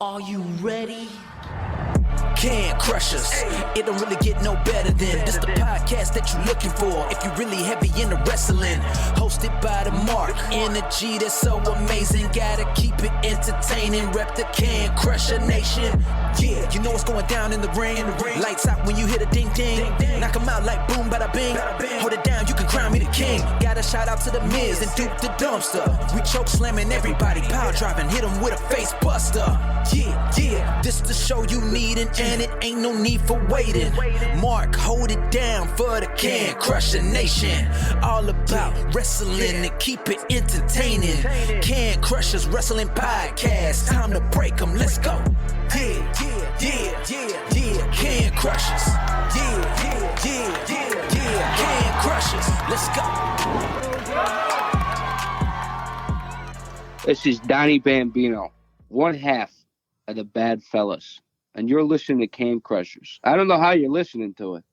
Are you ready? Can crush us. It don't really get no better than this the podcast that you're looking for. If you're really heavy into wrestling, hosted by the Mark. Energy that's so amazing. Gotta keep it entertaining. Rep the Can Crusher Nation. Yeah, you know what's going down in the ring. Lights out when you hit a ding ding. Knock 'em out like boom, bada bing. Hold it down, you can crown me the king. Gotta shout out to the Miz and Duke the Dumpster. We choke slamming everybody, power driving, hit 'em with a face buster. Yeah, this the show you need, and it ain't no need for waiting. Mark, hold it down for the Can Crusher Nation. All about wrestling and keep it entertaining. Can Crushers Wrestling Podcast. Time to break 'em, let's go. Yeah, Can Crushers. Yeah, Can Crushers. Let's go. This is Donnie Bambino, one half of the Bad Fellas, and you're listening to Can Crushers. I don't know how you're listening to it,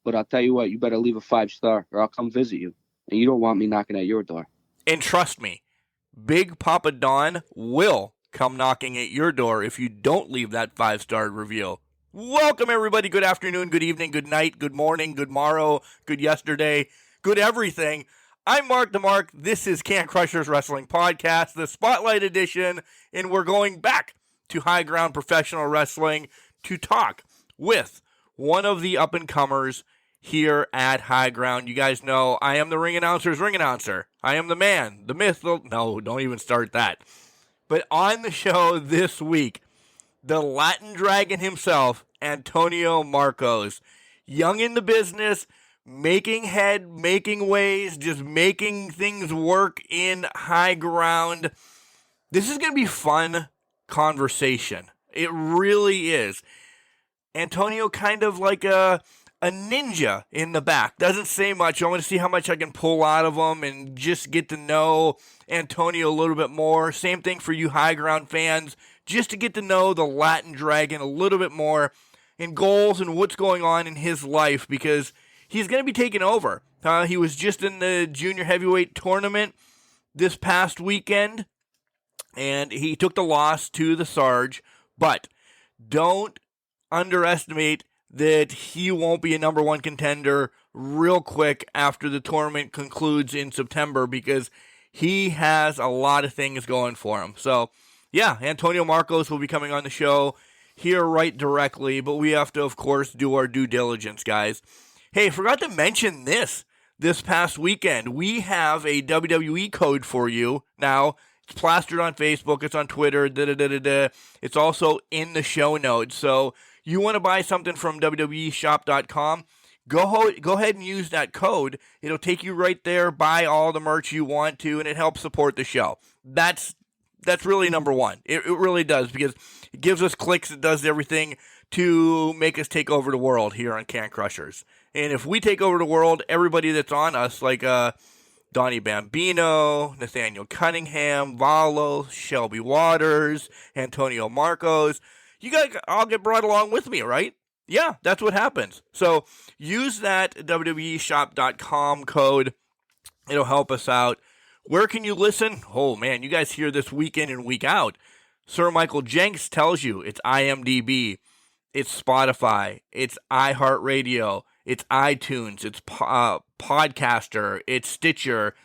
but I'll tell you what, you better leave a 5-star or I'll come visit you, and you don't want me knocking at your door. And trust me, Big Papa Don will come knocking at your door if you don't leave that 5-star review. Welcome, everybody. Good afternoon, good evening, good night, good morning, good morrow, good yesterday, good everything. I'm Mark the Mark. This is Can Crushers Wrestling Podcast, the Spotlight Edition, and we're going back to High Ground Professional Wrestling to talk with one of the up-and-comers here at High Ground. You guys know I am the ring announcer's ring announcer. I am the man, the myth, no, don't even start that. But on the show this week, the Latin Dragon himself, Antonio Marcos, young in the business, making head, making ways, just making things work in High Ground. This is going to be fun conversation. It really is. Antonio kind of like a ninja in the back. Doesn't say much. I want to see how much I can pull out of him and just get to know Antonio a little bit more. Same thing for you High Ground fans. Just to get to know the Latin Dragon a little bit more and goals and what's going on in his life, because he's going to be taking over. He was just in the junior heavyweight tournament this past weekend, and he took the loss to the Sarge, but don't underestimate that he won't be a number one contender real quick after the tournament concludes in September, because he has a lot of things going for him. So, yeah, Antonio Marcos will be coming on the show here right directly, but we have to, of course, do our due diligence, guys. Hey, forgot to mention this past weekend. We have a WWE code for you now. It's plastered on Facebook. It's on Twitter. It's also in the show notes. So you want to buy something from WWEshop.com, go ahead and use that code. It'll take you right there. Buy all the merch you want to, and it helps support the show. That's really number one. It really does, because it gives us clicks. It does everything to make us take over the world here on Can Crushers. And if we take over the world, everybody that's on us, like Donnie Bambino, Nathaniel Cunningham, Valo, Shelby Waters, Antonio Marcos, you guys all get brought along with me, right? Yeah, that's what happens. So use that WWEshop.com code. It'll help us out. Where can you listen? Oh, man, you guys hear this week in and week out. Sir Michael Jenks tells you it's IMDb, it's Spotify, it's iHeartRadio, it's iTunes, it's Podcaster, it's Stitcher,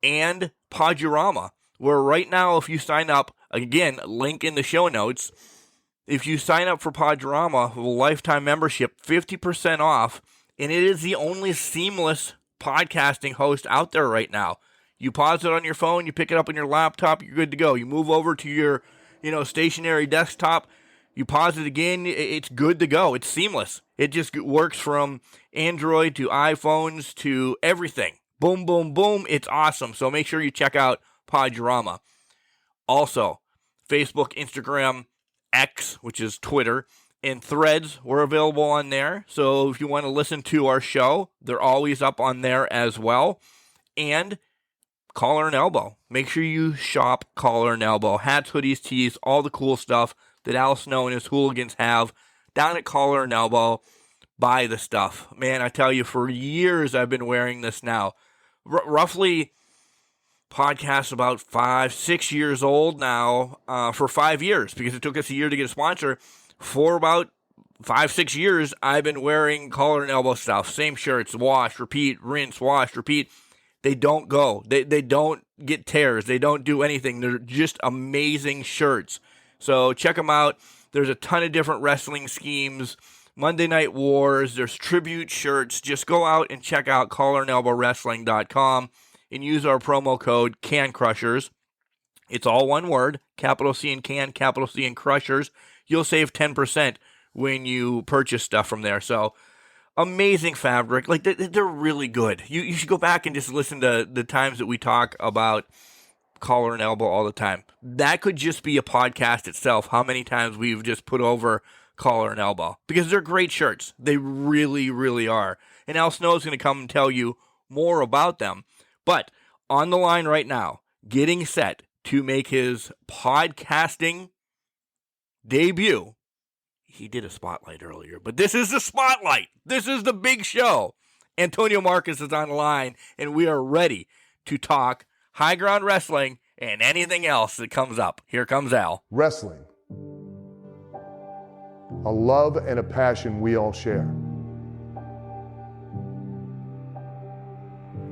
and Podurama, where right now, if you sign up, again, link in the show notes, if you sign up for Podurama, a lifetime membership, 50% off, and it is the only seamless podcasting host out there right now. You pause it on your phone, you pick it up on your laptop, you're good to go. You move over to your, stationary desktop, you pause it again, it's good to go. It's seamless. It just works from Android to iPhones to everything. Boom, boom, boom. It's awesome. So make sure you check out Podurama. Also, Facebook, Instagram, X, which is Twitter, and Threads, we're available on there. So if you want to listen to our show, they're always up on there as well. And Collar and Elbow. Make sure you shop Collar and Elbow. Hats, hoodies, tees, all the cool stuff that Al Snow and his hooligans have down at Collar and Elbow. Buy the stuff. Man, I tell you, for years I've been wearing this now. Roughly podcast about 5-6 years old now, for 5 years, because it took us a year to get a sponsor. For about 5-6 years, I've been wearing collar and elbow stuff. Same shirts, wash, repeat, rinse, wash, repeat. They don't go. They don't get tears. They don't do anything. They're just amazing shirts. So check them out. There's a ton of different wrestling schemes. Monday Night Wars. There's tribute shirts. Just go out and check out collarandelbowwrestling.com and use our promo code CANCRUSHERS. It's all one word. Capital C in can, capital C in crushers. You'll save 10% when you purchase stuff from there. So amazing fabric. Like, they're really good. You should go back and just listen to the times that we talk about collar and elbow all the time. That could just be a podcast itself, how many times we've just put over collar and elbow. Because they're great shirts. They really, really are. And Al Snow's going to come and tell you more about them. But on the line right now, getting set to make his podcasting debut. He did a spotlight earlier, but this is the spotlight. This is the big show. Antonio Marcus is on the line, and we are ready to talk high ground wrestling and anything else that comes up. Here comes Al. Wrestling. A love and a passion we all share.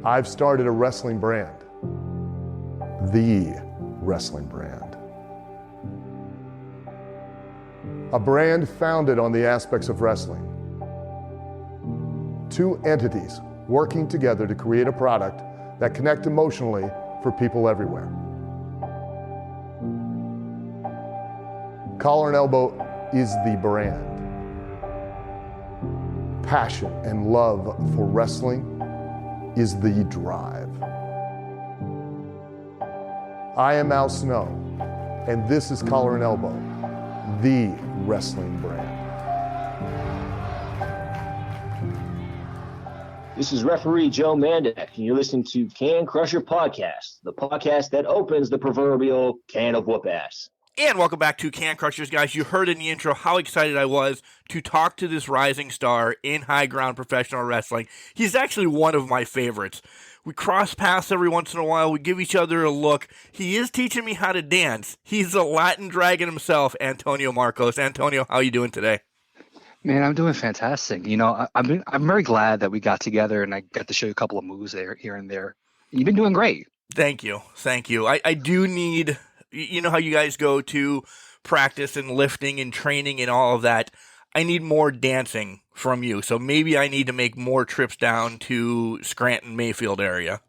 I've started a wrestling brand. The wrestling brand. A brand founded on the aspects of wrestling. Two entities working together to create a product that connect emotionally for people everywhere. Collar and Elbow is the brand. Passion and love for wrestling is the drive. I am Al Snow, and this is Collar and Elbow, the wrestling brand. This is referee Joe Mandek, and you're listening to Can Crusher Podcast, the podcast that opens the proverbial can of whoop ass. And welcome back to Can Crushers, guys. You heard in the intro how excited I was to talk to this rising star in high ground professional wrestling. He's actually one of my favorites. We cross paths every once in a while. We give each other a look. He is teaching me how to dance. He's the Latin Dragon himself, Antonio Marcos. Antonio, how are you doing today? Man, I'm doing fantastic. You know, I'm very glad that we got together and I got to show you a couple of moves here and there. You've been doing great. Thank you. I do need... You know how you guys go to practice and lifting and training and all of that? I need more dancing from you. So maybe I need to make more trips down to Scranton, Mayfield area.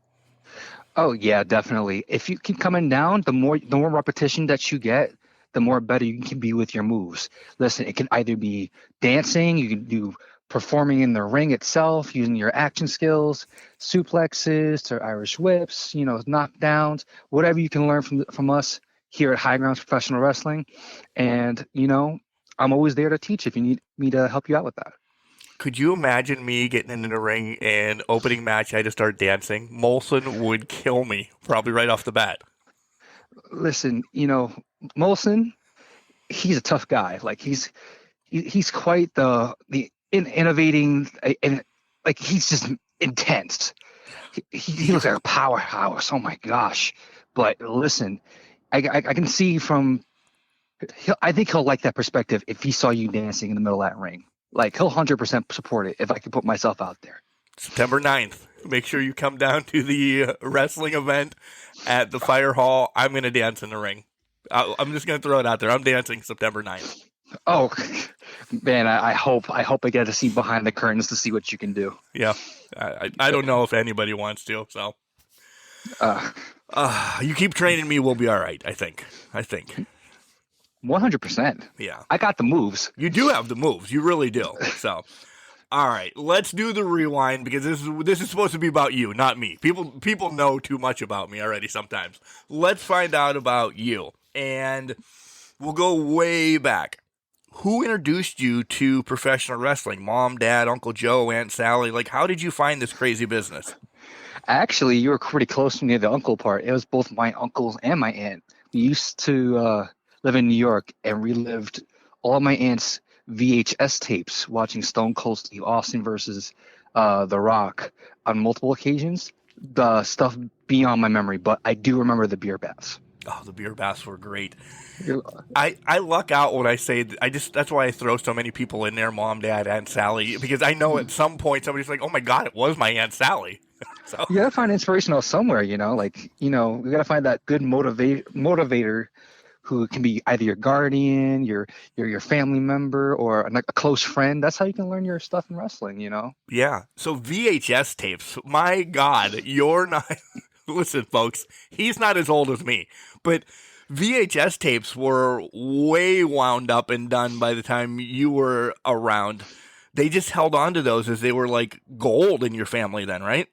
Oh, yeah, definitely. If you keep coming down, the more repetition that you get, the more better you can be with your moves. Listen, it can either be dancing, you can do performing in the ring itself, using your action skills, suplexes to Irish whips, knockdowns, whatever you can learn from us here at High Grounds Professional Wrestling. And, I'm always there to teach if you need me to help you out with that. Could you imagine me getting into the ring and opening match, I had to start dancing? Molson would kill me, probably right off the bat. Listen, Molson, he's a tough guy. Like he's quite the innovating, and like he's just intense. He looks like a powerhouse. Oh my gosh! But listen, I can see from. I think he'll like that perspective if he saw you dancing in the middle of that ring. Like he'll 100% support it if I can put myself out there. September 9th. Make sure you come down to the wrestling event at the Fire Hall. I'm going to dance in the ring. I'm just going to throw it out there. I'm dancing September 9th. Oh, man, I hope I get to see behind the curtains to see what you can do. Yeah. I don't know if anybody wants to, so. You keep training me, we'll be all right, I think. 100%. Yeah. I got the moves. You do have the moves. You really do. So, all right, let's do the rewind because this is supposed to be about you, not me. People know too much about me already sometimes. Let's find out about you. And we'll go way back. Who introduced you to professional wrestling? Mom, Dad, Uncle Joe, Aunt Sally? Like, how did you find this crazy business? Actually, you were pretty close to me, the uncle part. It was both my uncles and my aunt. We used to live in New York and relived all my aunt's VHS tapes watching Stone Cold Steve Austin versus The Rock on multiple occasions. the stuff beyond my memory, but I do remember the beer baths. Oh, the beer baths were great. You're- I luck out when I say that's why I throw so many people in there, Mom, Dad, Aunt Sally, because I know at some point somebody's like, oh my God, it was my Aunt Sally. So You gotta find inspirational somewhere, like, we gotta find that good motivator who can be either your guardian, your family member, or a close friend. That's how you can learn your stuff in wrestling, yeah. So VHS tapes, my God, you're not. Listen, folks, he's not as old as me, but VHS tapes were way wound up and done by the time you were around. They just held on to those as they were like gold in your family then, right?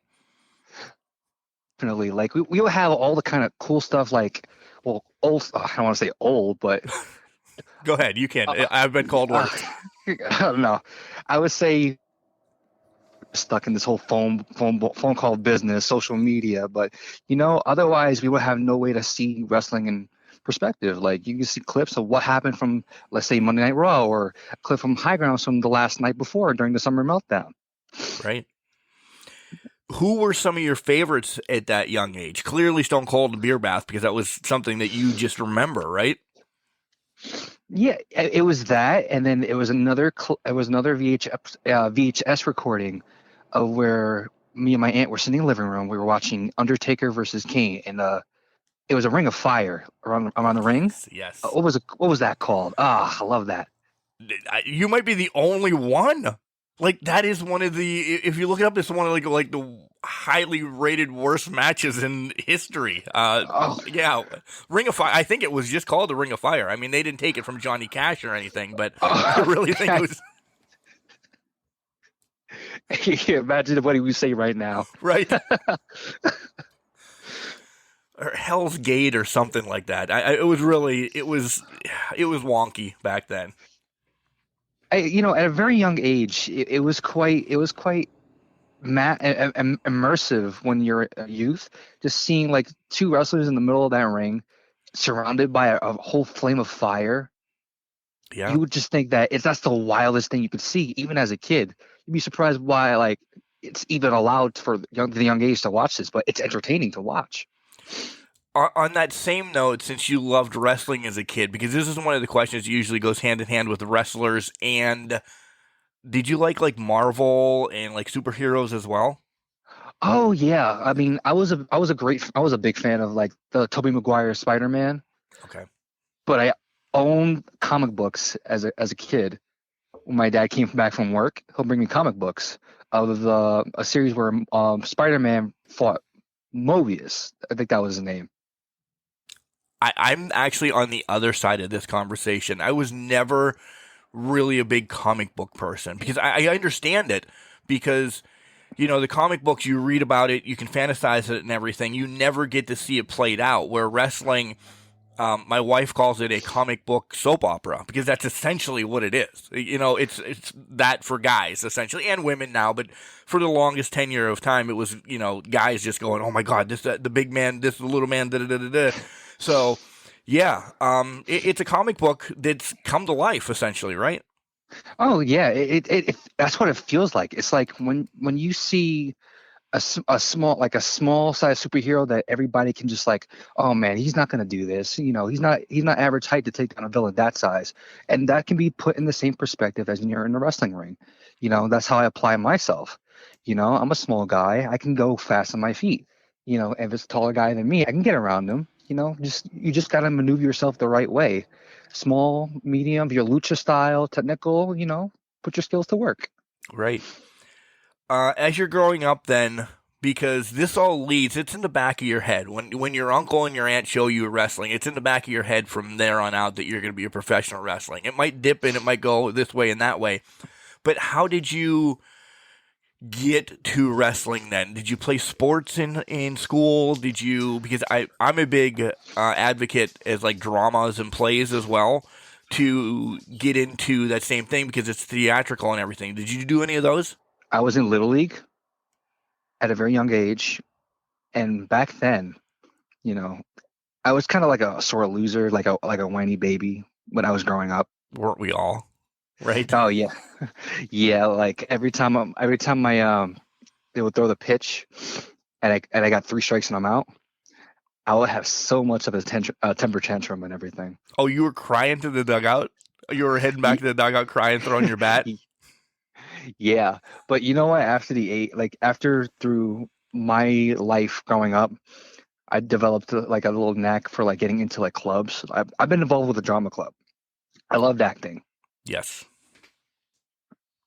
Definitely. Like we would have all the kind of cool stuff like, well, old, I don't want to say old, but Go ahead, you can. I've been called worse. I don't know. I would say stuck in this whole phone call business, social media, but otherwise we would have no way to see wrestling in perspective. Like you can see clips of what happened from, let's say, Monday Night Raw, or a clip from High Grounds from the last night before during the Summer Meltdown. Right. Who were some of your favorites at that young age? Clearly Stone Cold and Beer Bath, because that was something that you just remember, right? Yeah, it was that, and then it was another VHS recording of where me and my aunt were sitting in the living room. We were watching Undertaker versus Kane, and it was a Ring of Fire around the ring. Yes. What was that called? Ah, I love that. You might be the only one. Like that is one of the. If you look it up, it's one of like the highly rated worst matches in history. Yeah, Ring of Fire. I think it was just called the Ring of Fire. I mean, they didn't take it from Johnny Cash or anything, but I really think it was. Imagine what he would say right now. Right. Or Hell's Gate or something like that. It was wonky back then. At a very young age, it was quite immersive when you're a youth, just seeing like two wrestlers in the middle of that ring, surrounded by a whole flame of fire. Yeah, you would just think that that's the wildest thing you could see, even as a kid. You'd be surprised why like it's even allowed for the young age to watch this, but it's entertaining to watch. On that same note, since you loved wrestling as a kid, because this is one of the questions that usually goes hand in hand with the wrestlers, and did you like Marvel and like superheroes as well? Oh yeah, I mean, I was a big fan of like the Tobey Maguire Spider-Man. Okay, but I owned comic books as a kid. When my dad came back from work, he'll bring me comic books of a series where Spider-Man fought Mobius. I think that was his name. I'm actually on the other side of this conversation. I was never really a big comic book person because I understand it because, the comic books, you read about it, you can fantasize it and everything. You never get to see it played out, where wrestling, my wife calls it a comic book soap opera because that's essentially what it is. It's that for guys essentially, and women now, but for the longest tenure of time, it was, guys just going, oh my God, this, the big man, this, the little man, da-da-da-da-da. So, yeah, it's a comic book that's come to life, essentially, right? Oh yeah, it that's what it feels like. It's like when you see a small size superhero that everybody can just like, oh man, he's not going to do this. He's not average height to take down a villain that size, and that can be put in the same perspective as when you're in the wrestling ring. That's how I apply myself. I'm a small guy. I can go fast on my feet. If it's a taller guy than me, I can get around him. You just got to maneuver yourself the right way. Small, medium, your lucha style, technical, put your skills to work. Right. As you're growing up then, because this all leads, it's in the back of your head. When your uncle and your aunt show you wrestling, it's in the back of your head from there on out that you're going to be a professional wrestling. It might dip and it might go this way and that way. But how did you get to wrestling then? Did you play sports in school? Did you, because I'm a big advocate as like dramas and plays as well to get into that same thing because it's theatrical and everything. Did you do any of those? I was in Little League at a very young age. And back then, I was kind of like a sore loser, like a whiny baby when I was growing up. Weren't we all? Right. Oh yeah. Yeah. Like every time they would throw the pitch and I got 3 strikes and I'm out, I would have so much of a temper tantrum and everything. Oh, you were crying to the dugout? You were heading back to the dugout crying, throwing your bat? Yeah, but you know what? After through my life growing up, I developed like a little knack for like getting into like clubs. I've been involved with a drama club. I loved acting, Yes.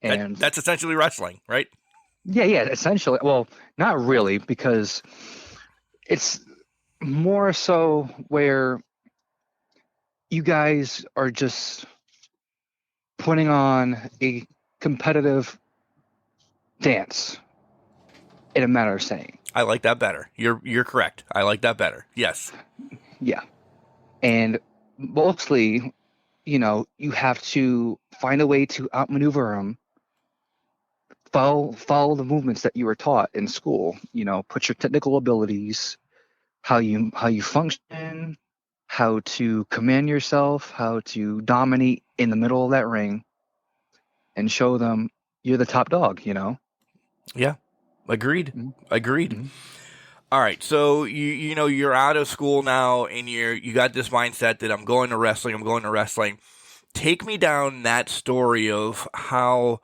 and That's essentially wrestling, right? yeah, essentially. Well, not really, because it's more so where you guys are just putting on a competitive dance in a matter of saying. I like that better. You're correct. I like that better. Yes. Yeah. And mostly, you have to find a way to outmaneuver them, follow the movements that you were taught in school, put your technical abilities, how you function, how to command yourself, how to dominate in the middle of that ring and show them you're the top dog, Yeah. Agreed. Mhm. Agreed. Mhm. All right, so you're out of school now, and you got this mindset that I'm going to wrestling. I'm going to wrestling. Take me down that story of how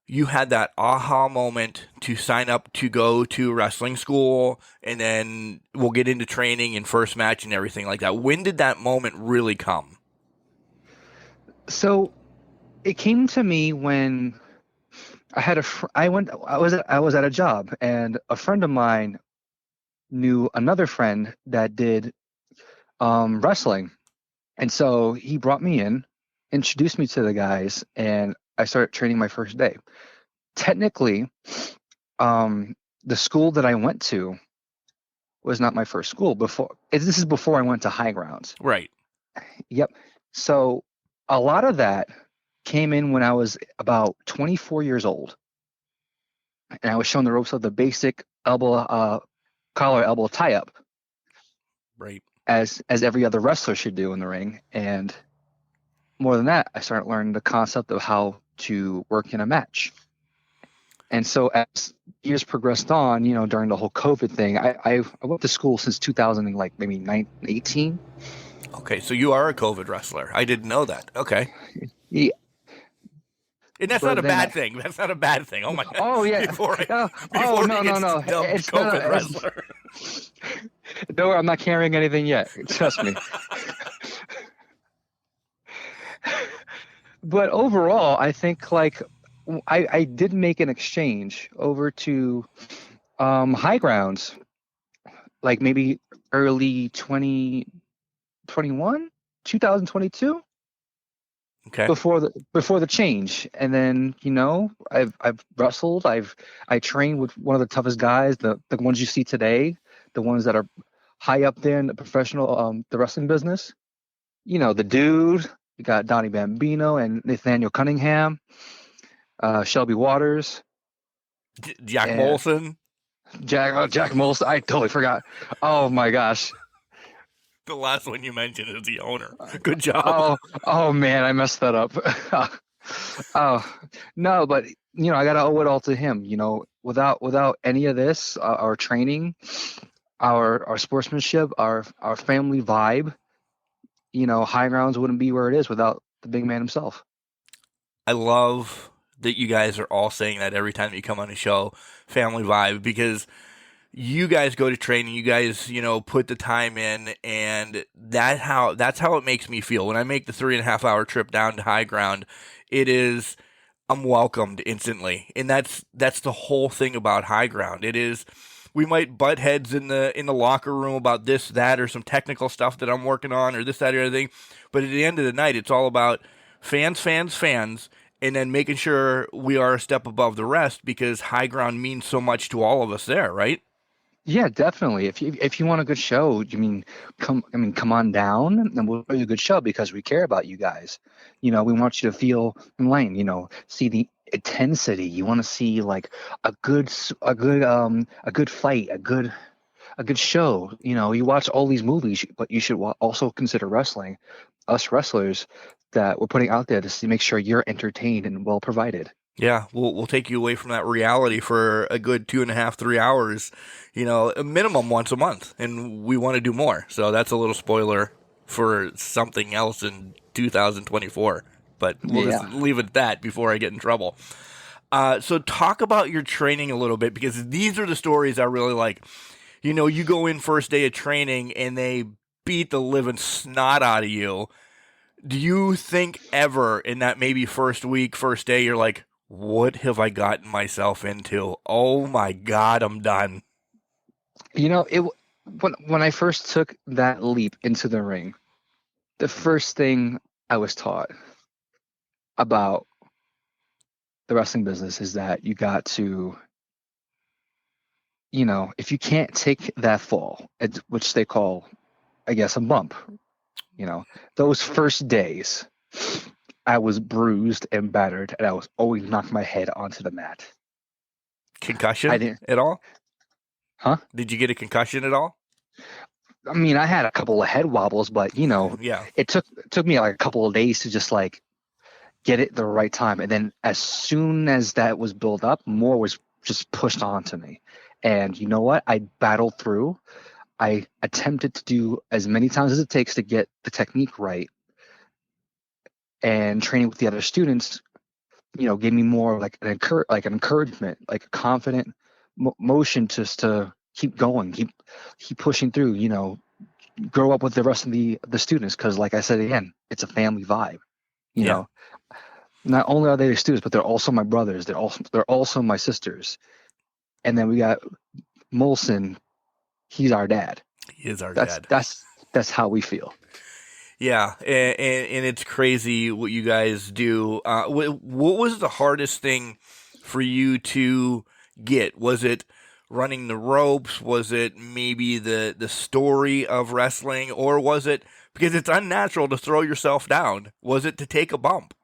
you had that aha moment to sign up to go to wrestling school, and then we'll get into training and first match and everything like that. When did that moment really come? So it came to me when I was at a job, and a friend of mine knew another friend that did wrestling, and so he brought me in, introduced me to the guys, and I started training my first day. Technically, the school that I went to was not my first school. This is before I went to High Grounds. Right. Yep. So a lot of that came in when I was about 24 years old, and I was shown the ropes of the basic collar elbow tie up, Right. as every other wrestler should do in the ring. And more than that, I started learning the concept of how to work in a match. And so as years progressed on, during the whole COVID thing, I went to school since 2000 and like maybe 18. Okay, so you are a COVID wrestler. I didn't know that. Okay. Yeah. And that's But not a then bad thing. That's not a bad thing. Oh my God. Oh yeah. Before No, he gets no. dubbed It's COVID not. wrestler. No, I'm not carrying anything yet. Trust me. But overall, I think like I did make an exchange over to High Grounds, like maybe early 2021, 2022. Okay. Before the change, and then I've wrestled. I trained with one of the toughest guys, the ones you see today, the ones that are high up there in the professional the wrestling business. The dude. You got Donnie Bambino and Nathaniel Cunningham, Shelby Waters, Jack and Molson. Jack Molson. I totally forgot. Oh my gosh. The last one you mentioned is the owner. Good job. Oh man, I messed that up. Oh no, but I gotta owe it all to him. Without any of this, our training, our sportsmanship, our family vibe, High Grounds wouldn't be where it is without the big man himself. I love that you guys are all saying that every time that you come on the show, family vibe, because you guys go to training, you guys, put the time in, and that's how it makes me feel. When I make the 3.5 hour trip down to High Ground, I'm welcomed instantly. And that's the whole thing about High Ground. It is, we might butt heads in the locker room about this, that, or some technical stuff that I'm working on, or this, that, or other thing. But at the end of the night, it's all about fans, and then making sure we are a step above the rest, because High Ground means so much to all of us there, right? Yeah, definitely. If you want a good show, come on down, and we'll do a good show because we care about you guys. We want you to feel in line. See the intensity. You want to see like a good fight, a good show. You watch all these movies, but you should also consider wrestling. Us wrestlers that we're putting out there to make sure you're entertained and well provided. Yeah, we'll take you away from that reality for a good 2.5, 3 hours, a minimum once a month, and we want to do more. So that's a little spoiler for something else in 2024. But we'll just Yeah. leave it at that before I get in trouble. So talk about your training a little bit, because these are the stories I really like. You go in first day of training and they beat the living snot out of you. Do you think ever in that maybe first week, first day, you're like, what have I gotten myself into? Oh my God, I'm done. When I first took that leap into the ring, the first thing I was taught about the wrestling business is that you got to, if you can't take that fall, which they call, I guess, a bump, those first days, I was bruised and battered, and I was always knocking my head onto the mat. Concussion I didn't, at all? huh? Did you get a concussion at all? I mean, I had a couple of head wobbles, but Yeah. it took me like a couple of days to just like get it the right time, and then as soon as that was built up, more was just pushed onto me. And you know what? I battled through. I attempted to do as many times as it takes to get the technique right, and training with the other students, gave me more like an encouragement, like a confident motion just to keep going, keep pushing through. Grow up with the rest of the students, because, like I said again, it's a family vibe. You Yeah. know, not only are they the students, but they're also my brothers. They're also my sisters. And then we got Molson. He's our dad. He is our That's dad. that's how we feel. Yeah, and it's crazy what you guys do. What was the hardest thing for you to get? Was it running the ropes? Was it maybe the story of wrestling? Or was it, because it's unnatural to throw yourself down, was it to take a bump?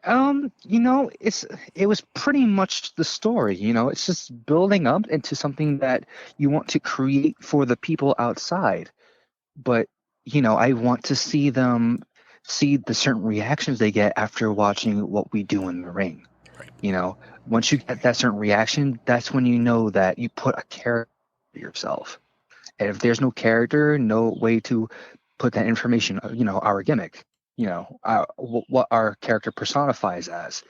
It was pretty much the story. It's just building up into something that you want to create for the people outside. But I want to see them see the certain reactions they get after watching what we do in the ring. Right. Once you get that certain reaction, that's when you know that you put a character for yourself. And if there's no character, no way to put that information, our gimmick, what our character personifies as,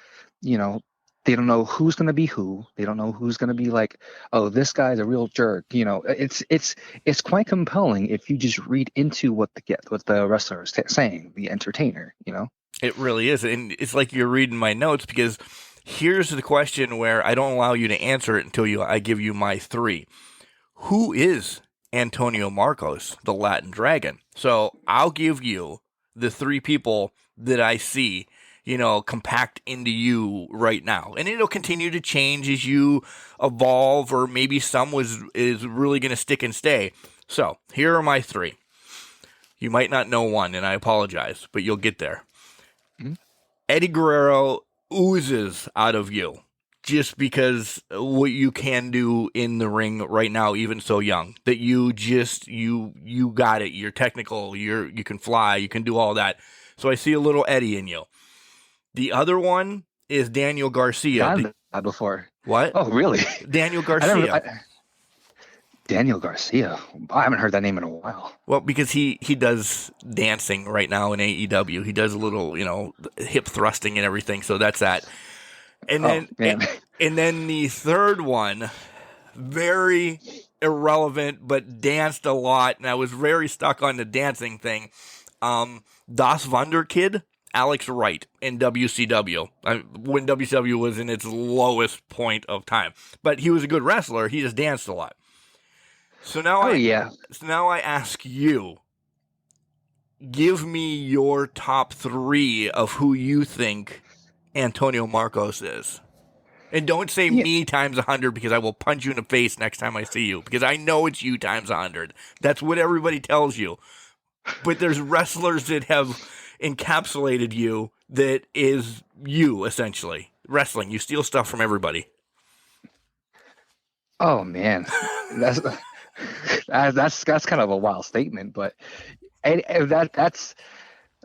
they don't know who's going to be who. They don't know who's going to be like, oh, this guy's a real jerk. It's quite compelling if you just read into what the wrestler is saying, the entertainer. It really is. And it's like you're reading my notes, because here's the question where I don't allow you to answer it until I give you my three. Who is Antonio Marcos, the Latin Dragon? So I'll give you the three people that I see, compact into you right now. And it'll continue to change as you evolve, or maybe some is really going to stick and stay. So here are my three. You might not know one, and I apologize, but you'll get there. Mm-hmm. Eddie Guerrero oozes out of you, just because what you can do in the ring right now, even so young, that you got it. You're technical. You can fly. You can do all that. So I see a little Eddie in you. The other one is Daniel Garcia. Done that before. What? Oh, really? Daniel Garcia. Daniel Garcia. I haven't heard that name in a while. Well, because he does dancing right now in AEW. He does a little, hip thrusting and everything. So that's that. And then the third one, very irrelevant, but danced a lot, and I was very stuck on the dancing thing. Das Wunderkid, Alex Wright in WCW, when WCW was in its lowest point of time. But he was a good wrestler. He just danced a lot. So now I ask you, give me your top three of who you think Antonio Marcos is. And don't say me times 100, because I will punch you in the face next time I see you, because I know it's you times 100. That's what everybody tells you. But there's wrestlers that have encapsulated you that is you, essentially. Wrestling. You steal stuff from everybody. Oh, man. That's kind of a wild statement, but that's,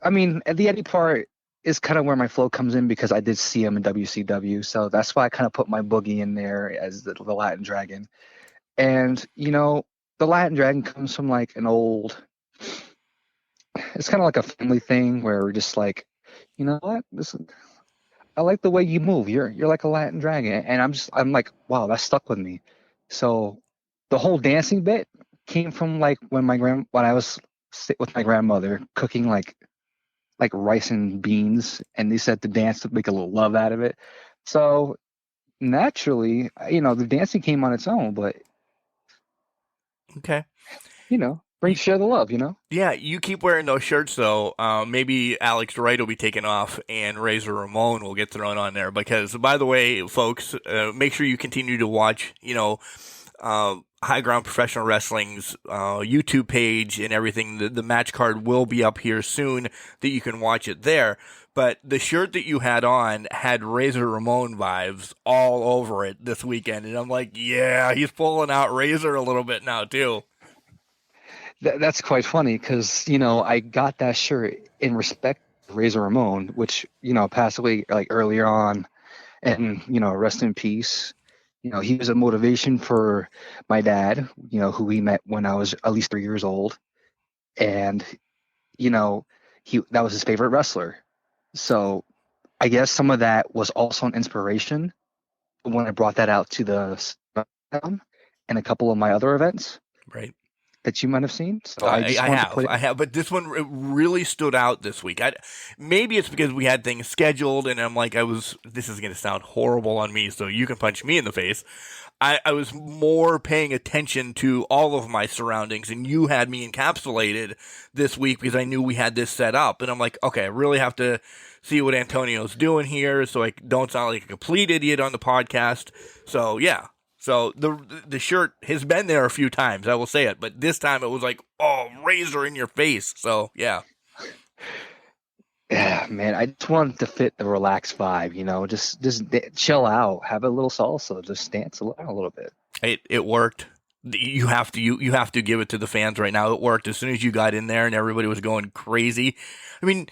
I mean, the Eddie part, is kind of where my flow comes in because I did see him in WCW. So that's why I kind of put my boogie in there as the Latin Dragon. And, the Latin Dragon comes from like an old, it's kind of like a family thing where we're just like, you know what? I like the way you move. You're like a Latin Dragon. And I'm like, wow, that stuck with me. So the whole dancing bit came from like when I was with my grandmother cooking like rice and beans, and they said to dance to make a little love out of it. So naturally, the dancing came on its own, but Okay. share the love, Yeah, you keep wearing those shirts though. Maybe Alex Wright will be taken off, and Razor Ramon will get thrown on there. Because, by the way, folks, make sure you continue to watch. High Ground Professional Wrestling's YouTube page and everything. The match card will be up here soon that you can watch it there. But the shirt that you had on had Razor Ramon vibes all over it this weekend. And I'm like, yeah, he's pulling out Razor a little bit now, too. That's quite funny because, I got that shirt in respect to Razor Ramon, which, passed away like earlier on. And, rest in peace. He was a motivation for my dad, who we met when I was at least 3 years old. And, that was his favorite wrestler. So I guess some of that was also an inspiration when I brought that out to the SmackDown and a couple of my other events. Right. That you might have seen. So I have, but this one really stood out this week. Maybe it's because we had things scheduled, and I'm like, this is going to sound horrible on me, so you can punch me in the face. I was more paying attention to all of my surroundings, and you had me encapsulated this week because I knew we had this set up, and I'm like, okay, I really have to see what Antonio's doing here so I don't sound like a complete idiot on the podcast. So, yeah. So the shirt has been there a few times, I will say it, but this time it was like, oh, Razor in your face. So yeah. Yeah, man, I just wanted to fit the relaxed vibe, just chill out, have a little salsa, just dance a little bit. It worked. You have to give it to the fans right now. It worked as soon as you got in there and everybody was going crazy. I mean,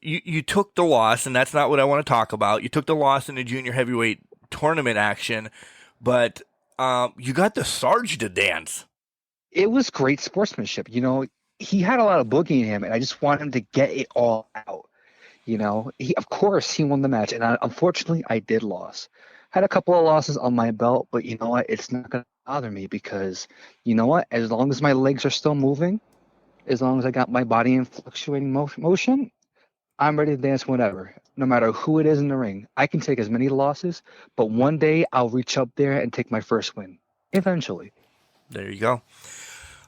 you took the loss, and that's not what I want to talk about. You took the loss in the junior heavyweight tournament action. But you got the Sarge to dance. It was great sportsmanship. He had a lot of boogie in him, and I just want him to get it all out. Of course, he won the match, and unfortunately, I did lose. Had a couple of losses on my belt, but you know what? It's not going to bother me because, as long as my legs are still moving, as long as I got my body in fluctuating motion, I'm ready to dance whenever. No matter who it is in the ring. I can take as many losses, but one day I'll reach up there and take my first win. Eventually. There you go.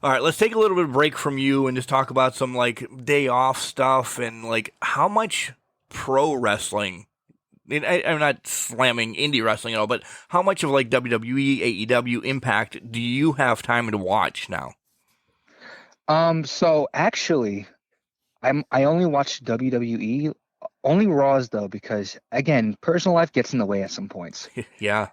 All right, let's take a little bit of break from you and just talk about some like day off stuff and like how much pro wrestling. I'm not slamming indie wrestling at all, but how much of like WWE, AEW, Impact do you have time to watch now? So actually, I only watch WWE. Only Raws, though, because, again, personal life gets in the way at some points. Yeah.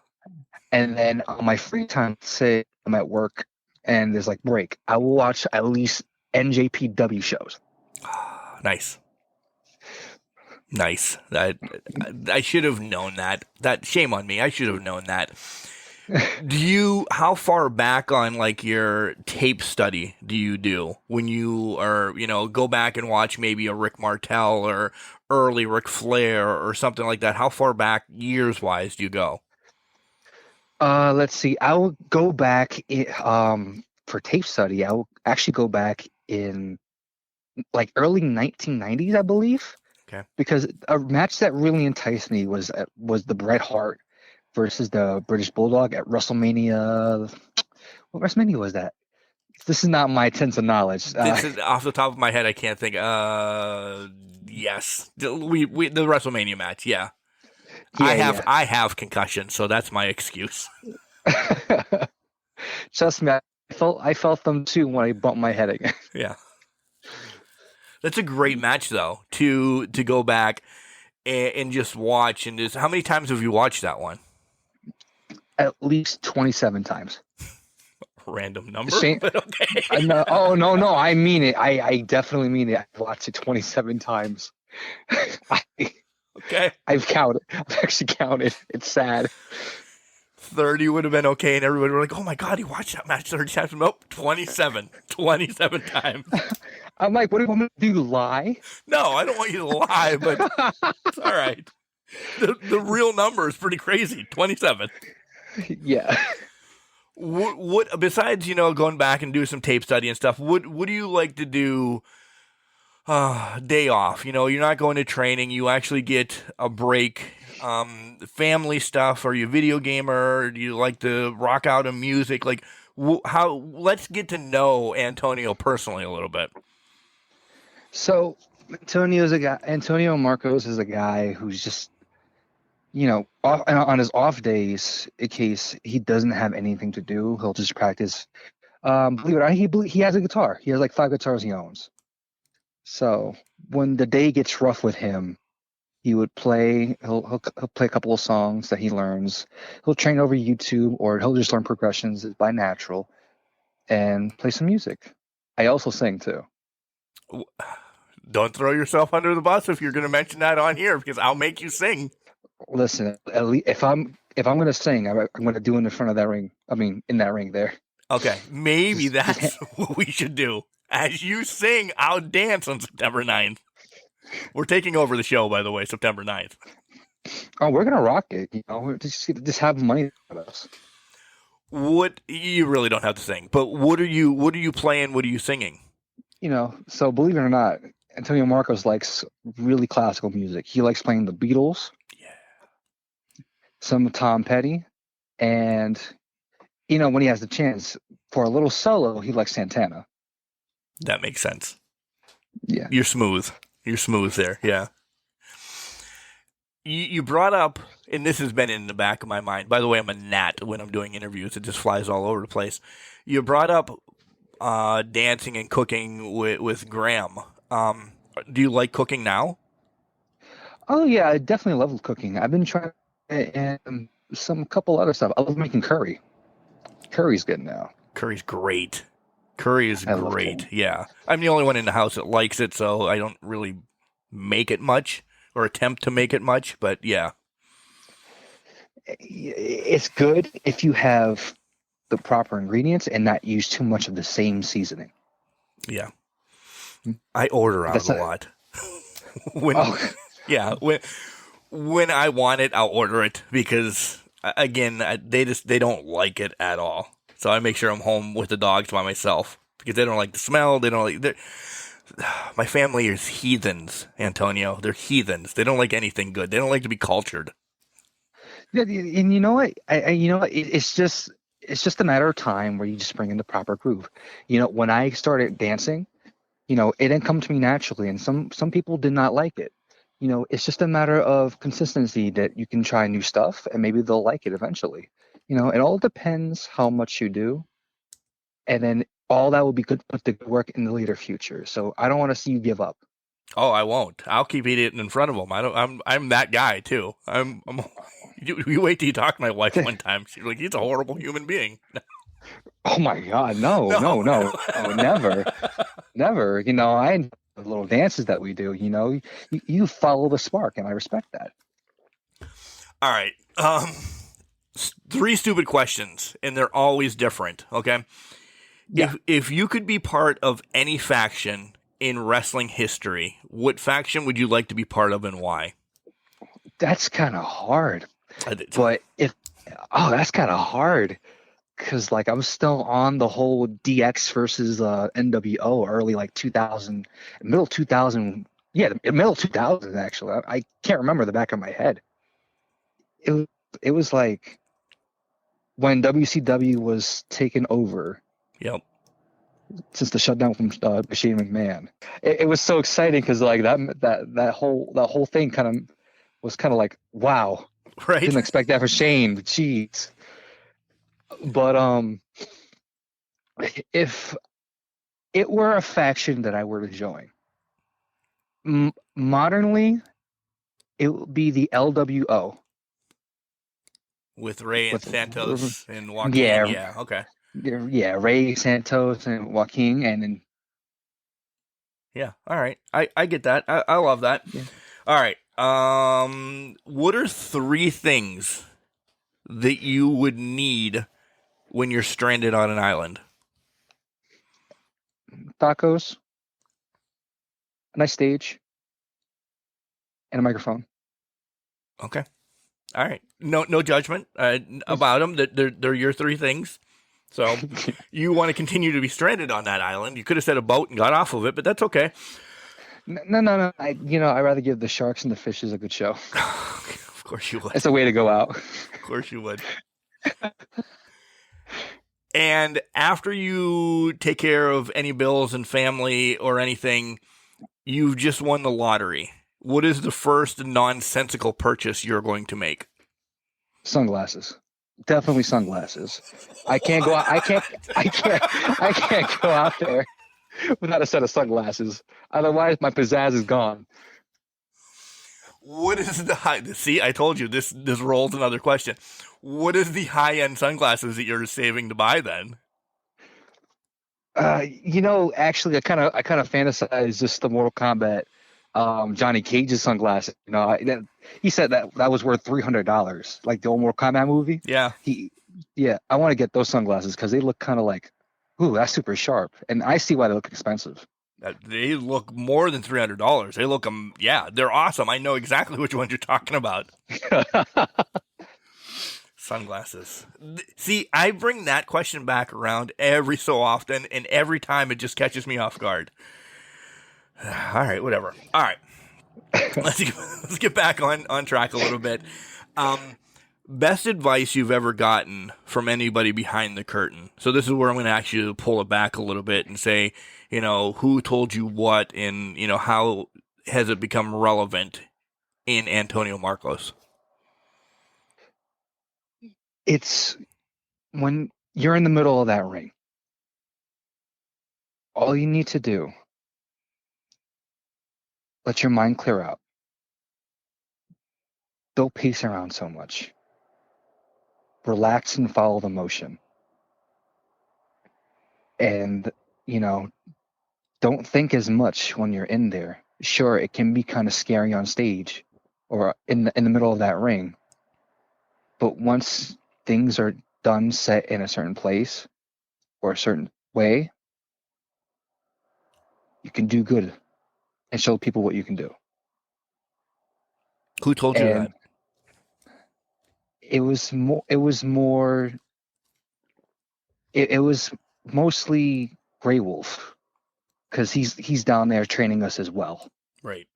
And then on my free time, say I'm at work and there's, like, break, I will watch at least NJPW shows. Nice. I should have known that. Shame on me. I should have known that. How far back on like your tape study do you do when you are, go back and watch maybe a Rick Martel or early Ric Flair or something like that? How far back years wise do you go? Let's see. I will go back for tape study. I will actually go back in like early 1990s, I believe. Okay. Because a match that really enticed me was the Bret Hart versus the British Bulldog at WrestleMania. What WrestleMania was that? This is not my sense of knowledge. This is off the top of my head. I can't think. Yes, the WrestleMania match. Yeah. I have concussion, so that's my excuse. Trust me, I felt them too when I bumped my head again. Yeah. That's a great match though to go back and just watch and just. How many times have you watched that one? At least 27 times. Random number, but okay. No, I mean it. I definitely mean it. I've watched it 27 times. I, Okay. I've counted. I've actually counted. It's sad. 30 would have been okay, and everybody were like, oh my God, he watched that match 30 times. Nope, 27. 27 times. I'm like, what do you want me to do? Lie? No, I don't want you to lie, but it's all right. The real number is pretty crazy. 27. Yeah. What besides, going back and do some tape study and stuff, what do you like to do day off? You're not going to training. You actually get a break. Family stuff. Are you a video gamer? Do you like to rock out in music? Like, let's get to know Antonio personally a little bit. So Antonio Marcos is a guy who's just, on his off days, in case he doesn't have anything to do, he'll just practice. Believe it or not, he has a guitar. He has like 5 guitars he owns. So when the day gets rough with him, he would play. He'll play a couple of songs that he learns. He'll train over YouTube, or he'll just learn progressions by natural, and play some music. I also sing too. Don't throw yourself under the bus if you're going to mention that on here, because I'll make you sing. Listen, at least if I'm going to sing, I'm going to do it in front of that ring. I mean, in that ring there. Okay, maybe that's what we should do. As you sing, I'll dance on September 9th. We're taking over the show, by the way, September 9th. Oh, we're going to rock it. We're just have money with us. What, you really don't have to sing, but what are you playing? What are you singing? So believe it or not, Antonio Marcos likes really classical music. He likes playing the Beatles. Yeah. Some Tom Petty. And, when he has the chance for a little solo, he likes Santana. That makes sense. Yeah. You're smooth there. Yeah. You brought up, and this has been in the back of my mind. By the way, I'm a gnat when I'm doing interviews. It just flies all over the place. You brought up dancing and cooking with Graham. Do you like cooking now? Oh, yeah. I definitely love cooking. I've been trying and couple other stuff. I love making curry. Curry's good now. Curry's great. Curry is great. Yeah. I'm the only one in the house that likes it, so I don't really make it much or attempt to make it much, but yeah. It's good if you have the proper ingredients and not use too much of the same seasoning. Yeah. I order out a lot. When I want it, I'll order it because, again, they don't like it at all. So I make sure I'm home with the dogs by myself because they don't like the smell. They don't like. My family is heathens, Antonio. They're heathens. They don't like anything good. They don't like to be cultured. Yeah, and you know what? It's just a matter of time where you just bring in the proper groove. When I started dancing, it didn't come to me naturally, and some people did not like it. It's just a matter of consistency that you can try new stuff, and maybe they'll like it eventually. It all depends how much you do, and then all that will be good put to good work in the later future. So I don't want to see you give up. Oh, I won't. I'll keep eating it in front of them. I'm that guy too. You wait till you talk to my wife one time. She's like, he's a horrible human being. Oh my God, no, never, never. I the little dances that we do. You follow the spark, and I respect that. All right. 3 stupid questions, and they're always different. Okay. Yeah. If you could be part of any faction in wrestling history, what faction would you like to be part of and why? That's kind of hard. But that's kind of hard because I'm still on the whole DX versus NWO early 2000, middle 2000. Yeah, middle 2000 actually. I can't remember the back of my head. It was like when WCW was taken over. Yep. Since the shutdown from Shane McMahon, it was so exciting because that whole thing kind of was kind of like, wow, right? Didn't expect that for Shane. Jeez. But if it were a faction that I were to join, modernly, it would be the LWO with Ray and Santos and Joaquin. Yeah. Okay. Yeah, Ray Santos and Joaquin, and then Yeah. All right. I get that. I love that. Yeah. All right. What are 3 things that you would need when you're stranded on an island? Tacos, a nice stage, and a microphone. Okay. All right. No judgment about them. They're your 3 things. So you want to continue to be stranded on that island. You could have said a boat and got off of it, but that's okay. No. I'd rather give the sharks and the fishes a good show. Of course you would. It's a way to go out. Of course you would. And after you take care of any bills and family or anything, you've just won the lottery. What is the first nonsensical purchase you're going to make? Sunglasses. Definitely sunglasses. I can't go out. I can't go out there without a set of sunglasses. Otherwise, my pizzazz is gone. What is the high? See, I told you this rolls another question. What is the high-end sunglasses that you're saving to buy then? Actually, I kind of fantasize just the Mortal Kombat, Johnny Cage's sunglasses. He said that was worth $300, like the old Mortal Kombat movie. Yeah. I want to get those sunglasses because they look kind of like, ooh, that's super sharp, and I see why they look expensive. They look more than $300. They look they're awesome. I know exactly which ones you're talking about. Sunglasses. See, I bring that question back around every so often, and every time it just catches me off guard. All right, whatever. All right. Let's get back on track a little bit. Best advice you've ever gotten from anybody behind the curtain. So this is where I'm going to ask you to pull it back a little bit and say, who told you what, and, how has it become relevant in Antonio Marcos? It's when you're in the middle of that ring. All you need to do, let your mind clear out. Don't pace around so much. Relax and follow the motion. And, don't think as much when you're in there. Sure, it can be kind of scary on stage or in the middle of that ring. But once things are done, set in a certain place or a certain way, you can do good and show people what you can do. Who told you that? It was mostly Grey Wolf, because he's down there training us as well. Right.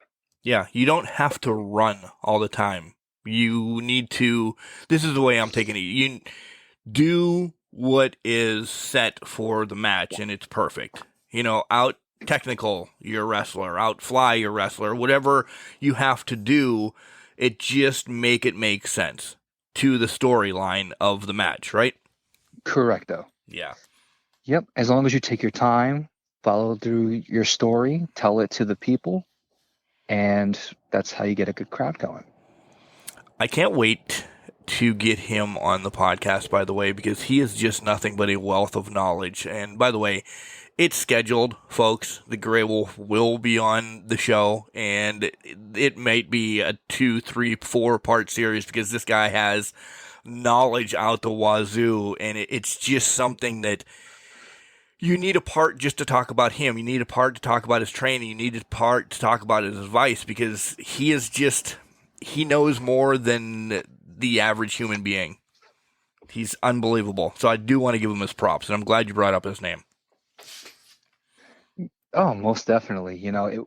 Yeah, you don't have to run all the time. You need to, this is the way I'm taking it. You do what is set for the match, and it's perfect. Out technical your wrestler, out fly your wrestler, whatever you have to do, it just make sense to the storyline of the match, right? Correcto. Yeah. Yep. As long as you take your time, follow through your story, tell it to the people, and that's how you get a good crowd going. I can't wait to get him on the podcast, by the way, because he is just nothing but a wealth of knowledge. And by the way, it's scheduled, folks. The Grey Wolf will be on the show, and it might be a 2, 3, 4-part series because this guy has knowledge out the wazoo, and it's just something that you need a part just to talk about him. You need a part to talk about his training. You need a part to talk about his advice, because he knows more than the average human being. He's unbelievable. So I do want to give him his props, and I'm glad you brought up his name. Oh, most definitely.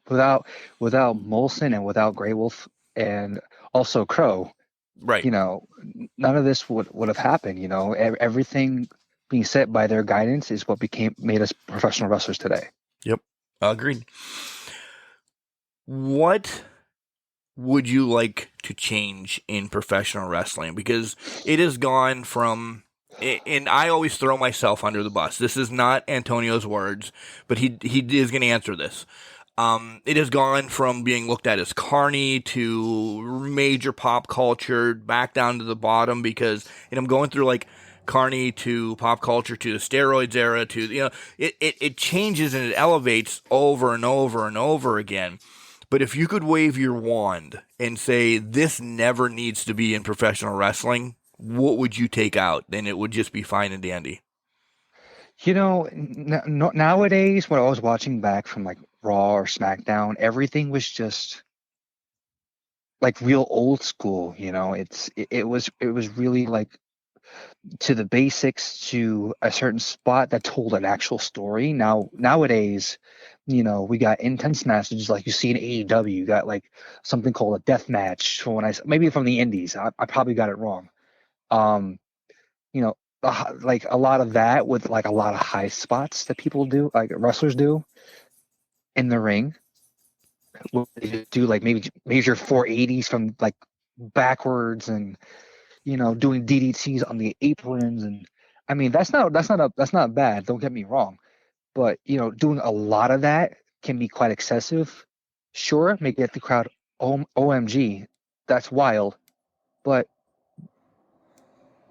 Without Molson and without Grey Wolf and also Crow, right? None of this would have happened. Everything being set by their guidance is what made us professional wrestlers today. Yep, agreed. What would you like to change in professional wrestling? Because it has gone from, and I always throw myself under the bus. This is not Antonio's words, but he is going to answer this. It has gone from being looked at as carny to major pop culture, back down to the bottom, because, and I'm going through like Carney to pop culture to the steroids era to, it changes and it elevates over and over and over again. But if you could wave your wand and say this never needs to be in professional wrestling, what would you take out? And it would just be fine and dandy. Nowadays, when I was watching back from like Raw or SmackDown, everything was just like real old school. It was really like to the basics, to a certain spot that told an actual story. Nowadays, we got intense matches like you see in AEW. You got like something called a death match. Maybe from the Indies, I probably got it wrong. Like a lot of that with like a lot of high spots that people do, like wrestlers do in the ring. They do like maybe major 480s from like backwards and doing DDTs on the aprons, and I mean that's not bad. Don't get me wrong, but doing a lot of that can be quite excessive. Sure, make it the crowd OMG, that's wild, but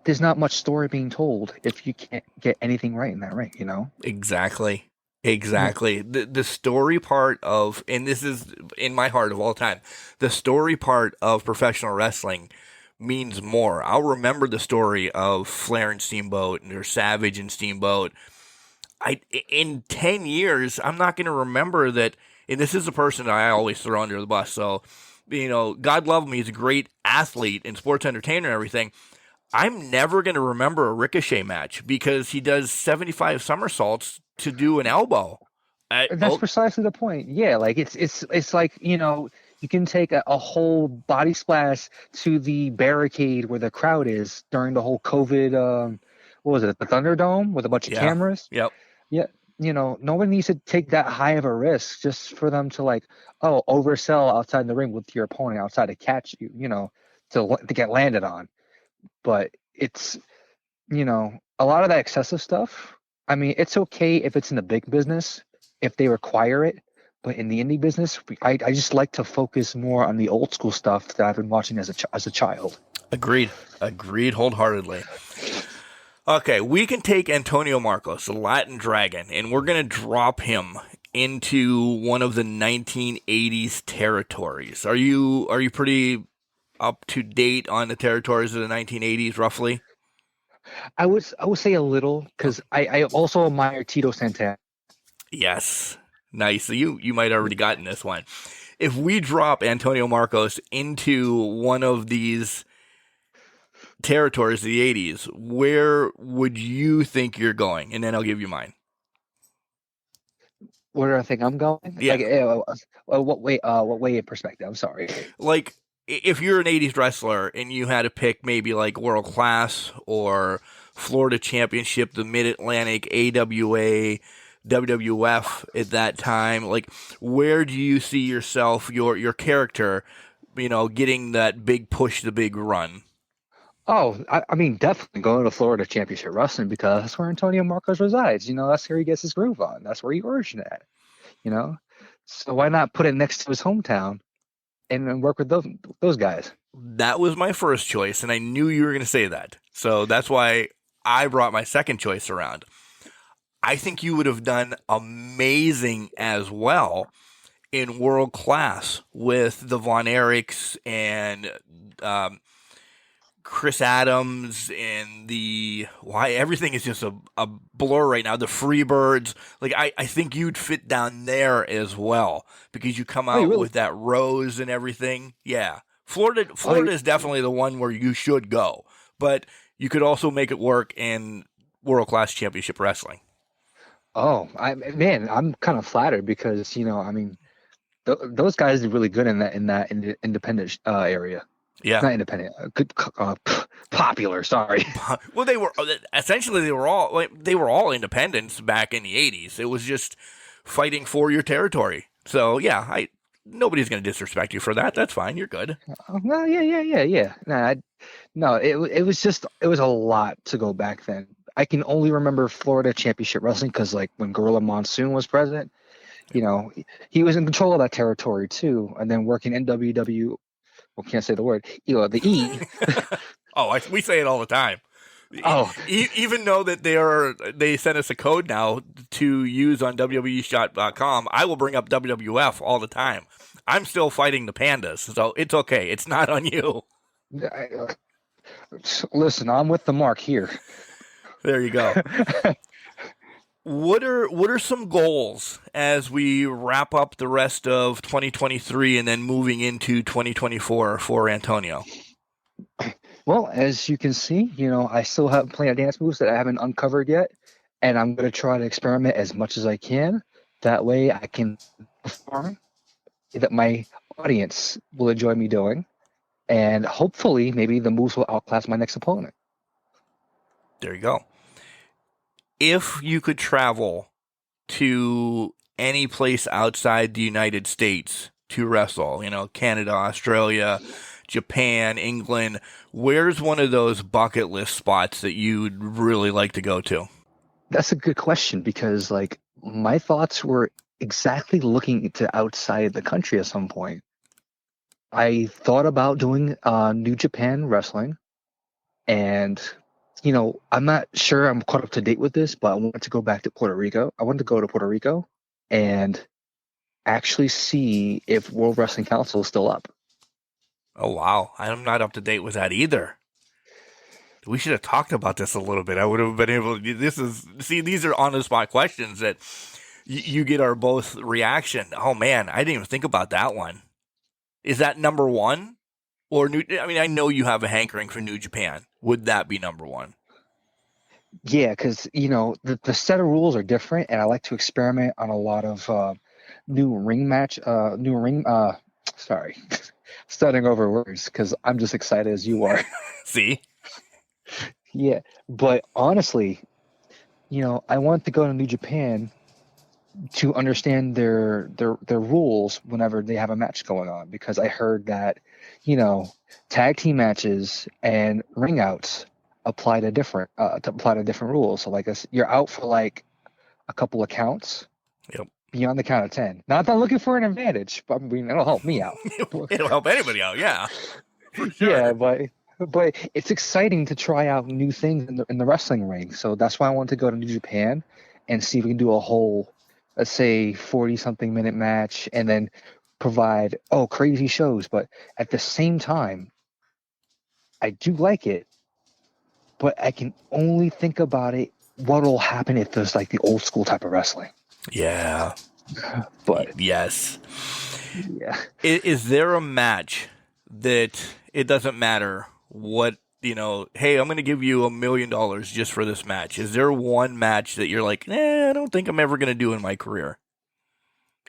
there's not much story being told if you can't get anything right in that ring. Exactly. The story part of, and this is in my heart of all time, the story part of professional wrestling means more. I'll remember the story of Flair and Steamboat or Savage and Steamboat. In 10 years, I'm not going to remember that, and this is a person that I always throw under the bus. So, God love him. He's a great athlete and sports entertainer and everything. I'm never going to remember a Ricochet match because he does 75 somersaults to do an elbow. That's precisely the point. Yeah, like it's like, you can take a whole body splash to the barricade where the crowd is during the whole COVID, what was it, the Thunderdome with a bunch of cameras? Yep. Yeah, no one needs to take that high of a risk just for them to like, oversell outside the ring with your opponent outside to catch you, to get landed on. But it's, a lot of that excessive stuff. I mean, it's okay if it's in the big business, if they require it. But in the indie business, I just like to focus more on the old school stuff that I've been watching as a child. Agreed wholeheartedly. Okay, we can take Antonio Marcos, the Latin Dragon, and we're going to drop him into one of the 1980s territories. Are you pretty up to date on the territories of the 1980s, roughly? I would say a little, because I also admire Tito Santana. Yes, nice. So you might already gotten this one. If we drop Antonio Marcos into one of these territories of the 80s, where would you think you're going? And then I'll give you mine. Where do I think I'm going? Yeah. What way in perspective? I'm sorry. Like, if you're an 80s wrestler and you had to pick maybe like World Class or Florida Championship, the Mid-Atlantic, AWA, WWF at that time, like, where do you see yourself, your character, getting that big push, the big run? Oh, I mean, definitely going to Florida Championship Wrestling, because that's where Antonio Marcos resides. That's where he gets his groove on. That's where he originated at. So why not put it next to his hometown and work with those guys? That was my first choice, and I knew you were going to say that. So that's why I brought my second choice around. I think you would have done amazing as well in World Class with the Von Erichs and Chris Adams and everything is just a blur right now. The Freebirds, like I think you'd fit down there as well because you come out with that rose and everything. Yeah, Florida is definitely the one where you should go, but you could also make it work in World Class Championship Wrestling. Oh, I'm kind of flattered because those guys are really good in that independent area. Yeah, not independent. Good, popular. Sorry. Well, they were all independents back in the 80s. It was just fighting for your territory. So yeah, nobody's going to disrespect you for that. That's fine. You're good. No, yeah. No, it was a lot to go back then. I can only remember Florida Championship Wrestling because, like, when Gorilla Monsoon was president, he was in control of that territory too. And then working in WW, well, can't say the word, the E. Oh, we say it all the time. Oh, Even though that they sent us a code now to use on WWEshop.com, I will bring up WWF all the time. I'm still fighting the pandas, so it's okay. It's not on you. listen, I'm with the mark here. There you go. What are some goals as we wrap up the rest of 2023 and then moving into 2024 for Antonio? Well, as you can see, I still have plenty of dance moves that I haven't uncovered yet, and I'm going to try to experiment as much as I can. That way I can perform that my audience will enjoy me doing, and hopefully maybe the moves will outclass my next opponent. There you go. If you could travel to any place outside the United States to wrestle, Canada, Australia, Japan, England, where's one of those bucket list spots that you'd really like to go to? That's a good question, because my thoughts were exactly looking to outside the country at some point. I thought about doing New Japan wrestling, and I'm not sure I'm caught up to date with this, but I wanted to go back to Puerto Rico. I wanted to go to Puerto Rico and actually see if World Wrestling Council is still up. Oh, wow. I'm not up to date with that either. We should have talked about this a little bit. I would have been able to. These are on the spot questions that you get our both reaction. Oh, man, I didn't even think about that one. Is that number one? Or I know you have a hankering for New Japan. Would that be number one? Yeah, because the set of rules are different, and I like to experiment on a lot of new ring. Sorry, starting over words because I'm just excited as you are. See? Yeah, but honestly, I want to go to New Japan to understand their rules whenever they have a match going on, because I heard that tag team matches and ring outs apply to different rules. So you're out for a couple of counts. Yep. Beyond the count of 10. Not that I'm looking for an advantage, but it'll help me out. It'll help anybody out, yeah. For sure. Yeah, but it's exciting to try out new things in the wrestling ring. So that's why I want to go to New Japan and see if we can do a whole, let's say, 40-something minute match, and then provide crazy shows. But at the same time, I do like it, but I can only think about it what'll happen if there's the old school type of wrestling. Yeah. But yes. Yeah. Is there a match that it doesn't matter what, hey, I'm going to give you $1 million just for this match? Is there one match that you're like, I don't think I'm ever going to do in my career?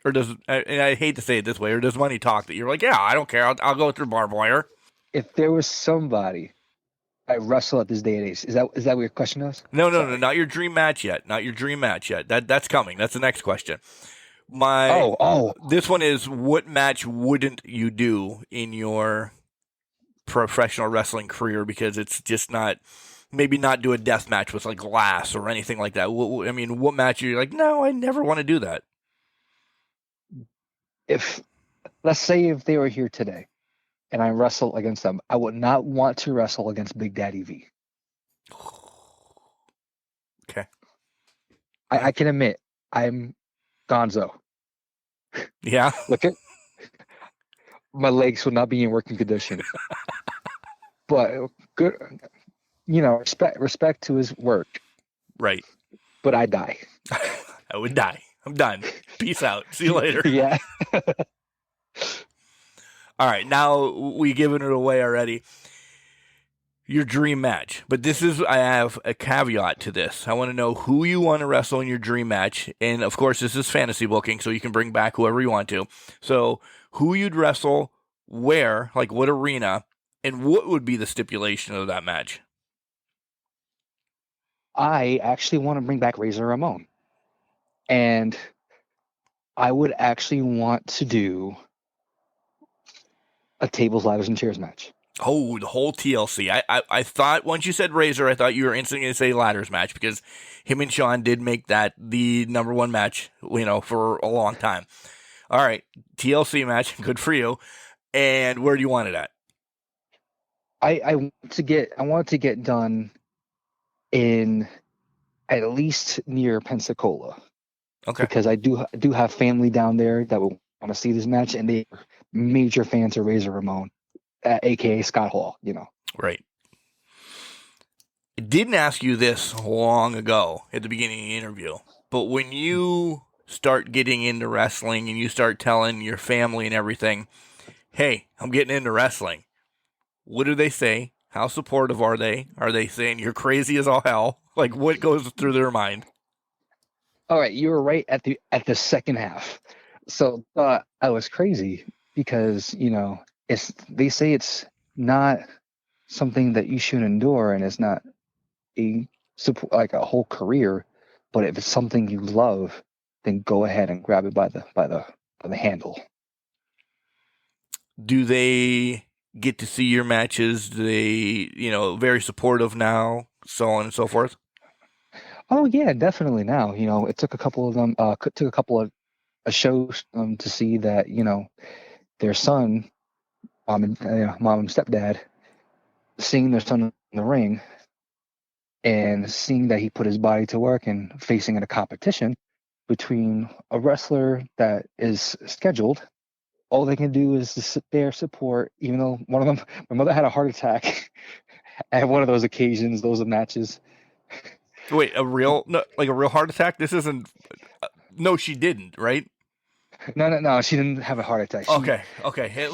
Or and I hate to say it this way, or does money talk that you're like, yeah, I don't care. I'll go through barbed wire? If there was somebody I wrestle at this day and age, is that what your question is? No, not your dream match yet. Not your dream match yet. That's coming. That's the next question. This one is, what match wouldn't you do in your professional wrestling career, because it's just maybe not do a death match with glass or anything like that? What match are you like, no, I never want to do that? Let's say if they were here today and I wrestle against them, I would not want to wrestle against Big Daddy V. Okay. I can admit I'm gonzo. Yeah. Look at my legs will not be in working condition. But good, respect to his work. Right. But I die. I would die. I'm done. Peace out. See you later. Yeah. All right. Now we've given it away already. Your dream match. But I have a caveat to this. I want to know who you want to wrestle in your dream match. And of course, this is fantasy booking, so you can bring back whoever you want to. So who you'd wrestle, where, what arena, and what would be the stipulation of that match? I actually want to bring back Razor Ramon. And I would actually want to do a tables, ladders, and chairs match. Oh, the whole TLC. I thought, once you said Razor, I thought you were instantly going to say ladders match, because him and Sean did make that the number one match, for a long time. All right, TLC match, good for you. And where do you want it at? I want to get done in at least near Pensacola, Okay. because I do have family down there that will want to see this match, and they are major fans of Razor Ramon, aka Scott Hall. Right. I didn't ask you this long ago at the beginning of the interview, but when you start getting into wrestling and you start telling your family and everything, hey, I'm getting into wrestling, what do they say? How supportive are they? Are they saying you're crazy as all hell? Like, what goes through their mind? All right, you were right at the second half. So I was crazy because they say it's not something that you should endure, and it's not a support like a whole career. But if it's something you love, then go ahead and grab it by the handle. Do they get to see your matches? Do they, very supportive now, so on and so forth? Oh yeah, definitely. Now it took a couple of them. Took a couple of shows to see that their son, mom and stepdad, seeing their son in the ring and seeing that he put his body to work and facing in a competition between a wrestler that is scheduled. All they can do is to sit there, support, even though one of them, my mother had a heart attack at one of those occasions, those matches. Wait, a real heart attack? This isn't. No, she didn't, right? No, she didn't have a heart attack. Okay.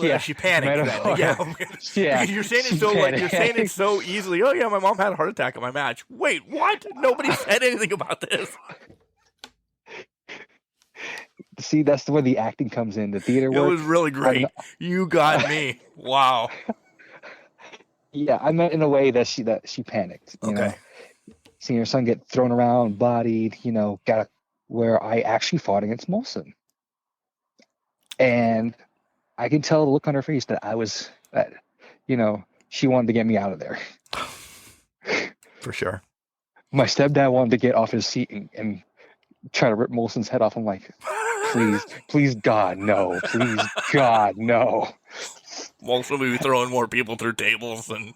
Yeah, She panicked then. Yeah. Yeah. You're saying it so easily. Oh yeah, my mom had a heart attack at my match. Wait, what? Nobody said anything about this. See, that's where the acting comes in. The theater work. It was really great. You got me. Wow. Yeah, I meant in a way that she panicked. Seeing her son get thrown around, bodied. Got where I actually fought against Molson, and I can tell the look on her face that she wanted to get me out of there. For sure. My stepdad wanted to get off his seat and try to rip Molson's head off. I'm like, please, God, no. Please, God, no. Molson will be throwing more people through tables and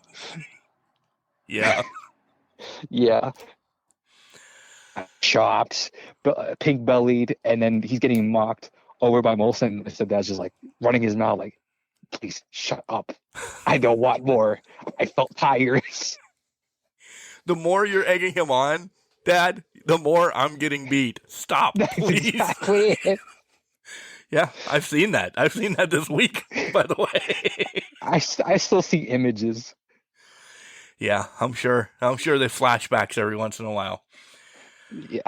yeah. Yeah. Chopped, pink bellied, and then he's getting mocked over by Molson. My stepdad's just like running his mouth like, please shut up. I don't want more. I felt tired. The more you're egging him on, Dad, the more I'm getting beat. Stop, please. Exactly. Yeah, I've seen that. I've seen that this week, by the way. I still see images. Yeah, I'm sure they flashbacks every once in a while. Yeah.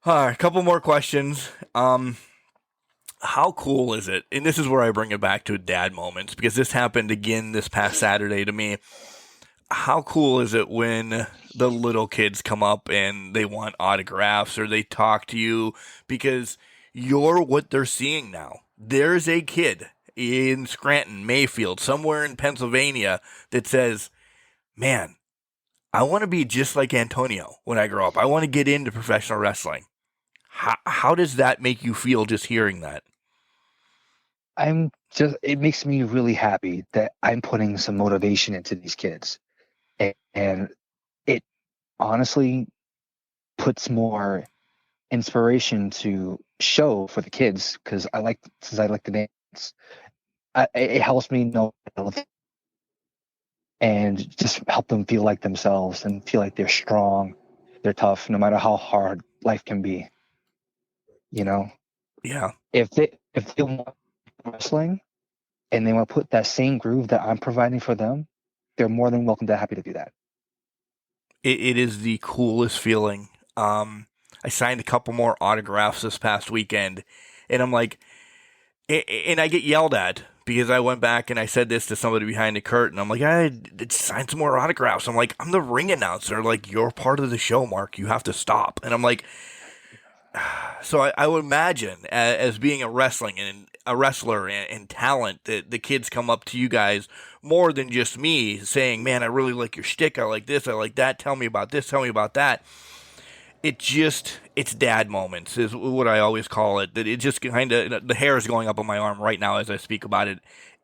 All right, a couple more questions. How cool is it? And this is where I bring it back to dad moments, because this happened again this past Saturday to me. How cool is it when the little kids come up and they want autographs or they talk to you because you're what they're seeing now? There's a kid in Scranton, Mayfield, somewhere in Pennsylvania that says, man, I want to be just like Antonio when I grow up. I want to get into professional wrestling. How does that make you feel just hearing that? It makes me really happy that I'm putting some motivation into these kids. And it honestly puts more inspiration to show for the kids, because since I like to dance, it helps me know and just help them feel like themselves and feel like they're strong, they're tough, no matter how hard life can be. Yeah. If they want wrestling and they want to put that same groove that I'm providing for them, they're more than happy to do that. It is the coolest feeling. I signed a couple more autographs this past weekend, and I'm like, and I get yelled at because I went back and I said this to somebody behind the curtain. I'm like, I signed some more autographs. I'm like, I'm the ring announcer. Like, you're part of the show, Mark. You have to stop. And I'm like, so I would imagine as being a wrestler and talent, that the kids come up to you guys more than just me saying, man, I really like your shtick. I like this. I like that. Tell me about this. Tell me about that. It's dad moments is what I always call it. That it just kind of, the hair is going up on my arm right now as I speak about it.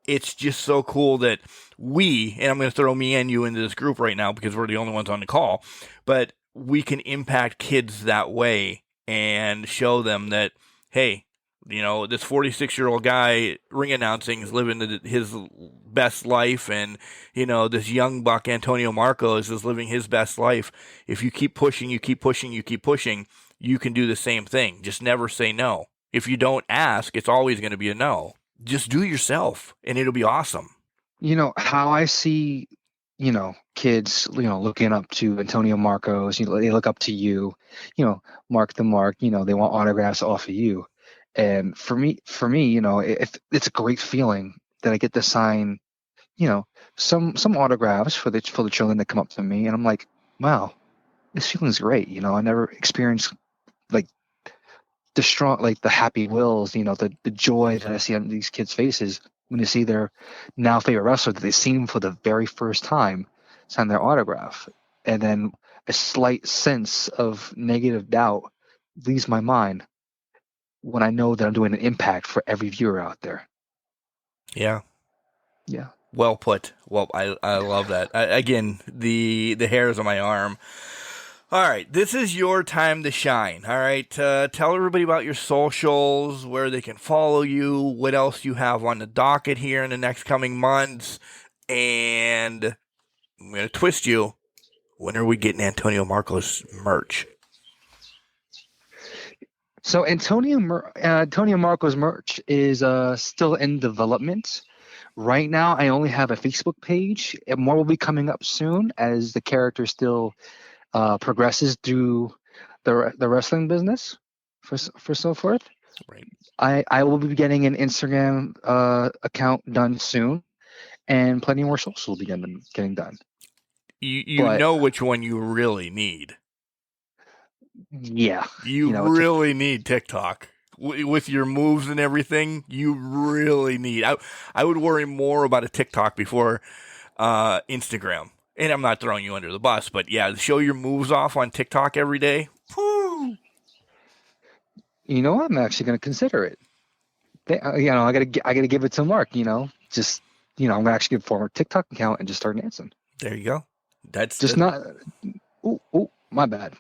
It's just so cool that and I'm going to throw me and you into this group right now because we're the only ones on the call, but we can impact kids that way and show them that, hey, this 46-year-old guy ring announcing is living his best life, and, this young buck, Antonio Marcos, is living his best life. If you keep pushing, you keep pushing, you can do the same thing. Just never say no. If you don't ask, it's always going to be a no. Just do it yourself, and it'll be awesome. How I see, kids, looking up to Antonio Marcos, they look up to you, Mark the Mark, they want autographs off of you. And for me, it's a great feeling that I get to sign, some autographs for the children that come up to me, and I'm like, wow, this feeling's great. I never experienced like the strong, like the happy wills, the joy that I see on these kids' faces when they see their now favorite wrestler that they've seen for the very first time sign their autograph, and then a slight sense of negative doubt leaves my mind when I know that I'm doing an impact for every viewer out there. Yeah. Yeah. Well put. Well, I love that. Again, the hairs on my arm. All right. This is your time to shine. All right. Tell everybody about your socials, where they can follow you, what else you have on the docket here in the next coming months. And I'm going to twist you. When are we getting Antonio Marcos merch? So Antonio Marcos merch is still in development. Right now, I only have a Facebook page, and more will be coming up soon as the character still progresses through the wrestling business for so forth. Right. I will be getting an Instagram account done soon, and plenty more socials will be getting done. You know which one you really need. Yeah. You really need TikTok. With your moves and everything, you really need. I would worry more about a TikTok before Instagram. And I'm not throwing you under the bus, but yeah, show your moves off on TikTok every day. Woo! I'm actually going to consider it. I gotta give it to Mark. I'm gonna actually form a TikTok account and just start dancing. There you go. That's not. Oh, my bad.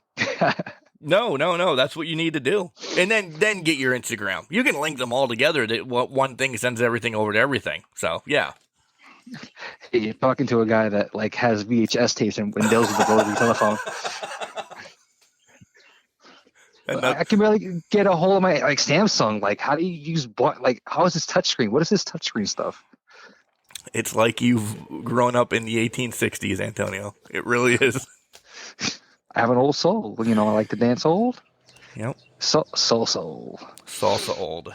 No. That's what you need to do, and then get your Instagram. You can link them all together. That one thing sends everything over to everything. So yeah. Hey, you're talking to a guy that has VHS tapes and deals with the rotary telephone. I can barely get a hold of my Samsung. How do you use how is this touchscreen? What is this touchscreen stuff? It's like you've grown up in the 1860s, Antonio. It really is. I have an old soul. I like to dance old. Yep. Salsa old.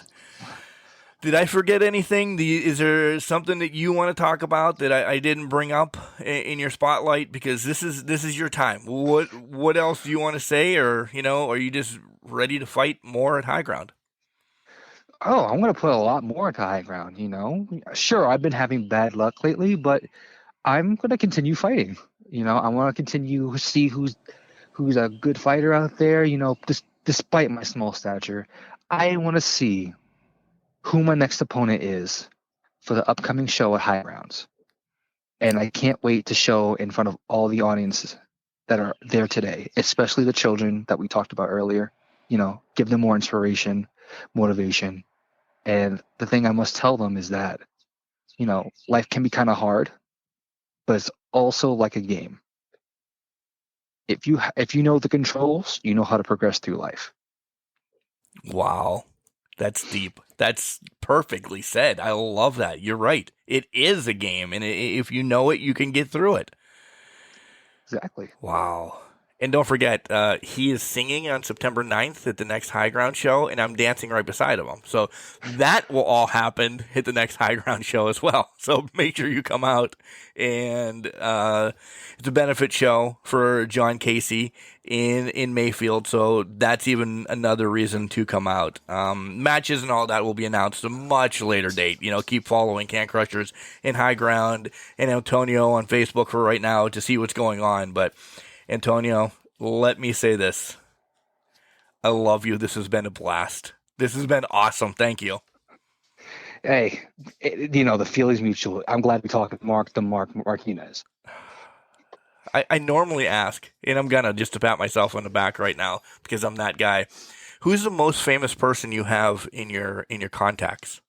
Did I forget anything? Is there something that you want to talk about that I didn't bring up in your spotlight? Because this is your time. What else do you want to say, or are you just ready to fight more at High Ground? Oh, I'm going to put a lot more into High Ground. Sure, I've been having bad luck lately, but I'm going to continue fighting. I want to continue to see who's a good fighter out there. Despite my small stature, I want to see who my next opponent is for the upcoming show at High Grounds. And I can't wait to show in front of all the audiences that are there today, especially the children that we talked about earlier. Give them more inspiration, motivation. And the thing I must tell them is that, life can be kind of hard, but it's also like a game. If you know the controls, you know how to progress through life. Wow. That's deep. That's perfectly said. I love that. You're right. It is a game, and if you know it, you can get through it. Exactly. Wow. And don't forget, he is singing on September 9th at the next High Ground show, and I'm dancing right beside of him. So that will all happen at the next High Ground show as well. So make sure you come out. And it's a benefit show for John Casey in Mayfield. So that's even another reason to come out. Matches and all that will be announced at a much later date. Keep following Can Crushers in High Ground and Antonio on Facebook for right now to see what's going on. But Antonio, let me say this. I love you. This has been a blast. This has been awesome. Thank you. Hey, the feeling's mutual. I'm glad we talked with Mark Martinez. I normally ask, and I'm gonna just to pat myself on the back right now because I'm that guy. Who's the most famous person you have in your contacts?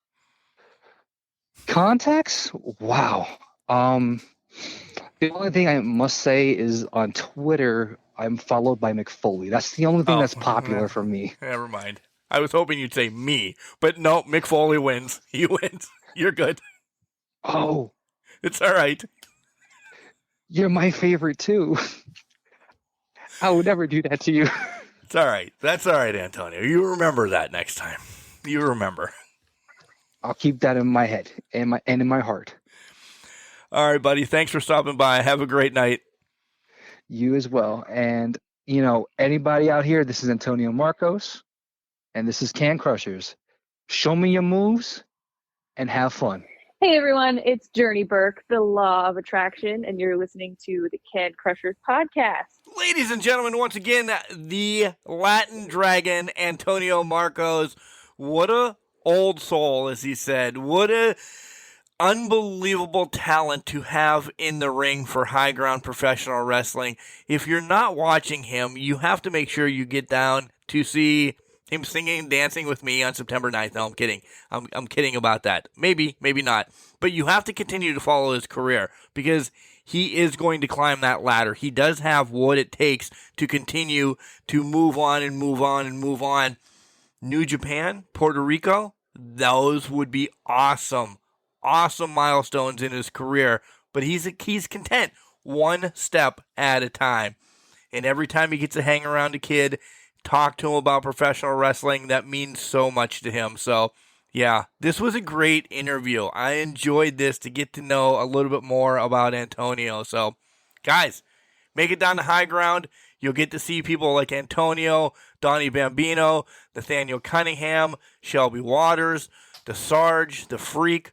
Contacts? Wow. The only thing I must say is on Twitter, I'm followed by McFoley. That's the only thing that's popular for me. Never mind. I was hoping you'd say me, but no, Mick Foley wins. He wins. You're good. Oh, It's all right. you're my favorite too. I would never do that to you. It's all right. That's all right, Antonio. You remember that next time. You remember. I'll keep that in my head and in my heart. All right, buddy. Thanks for stopping by. Have a great night. You as well. And, anybody out here, this is Antonio Marcos, and this is Can Crushers. Show me your moves and have fun. Hey everyone, it's Journey Burke, the Law of Attraction, and you're listening to the Can Crushers podcast. Ladies and gentlemen, once again, the Latin Dragon, Antonio Marcos. What a old soul, as he said. What a unbelievable talent to have in the ring for high ground professional wrestling. If you're not watching him, you have to make sure you get down to see him singing and dancing with me on September 9th. No, I'm kidding. I'm kidding about that. Maybe not. But you have to continue to follow his career because he is going to climb that ladder. He does have what it takes to continue to move on and move on and move on. New Japan, Puerto Rico, those would be awesome milestones in his career. But he's content one step at a time. And every time he gets to hang around a kid, talk to him about professional wrestling, that means so much to him. So, yeah, this was a great interview. I enjoyed this to get to know a little bit more about Antonio. So, guys, make it down to high ground. You'll get to see people like Antonio, Donnie Bambino, Nathaniel Cunningham, Shelby Waters, the Sarge, the Freak,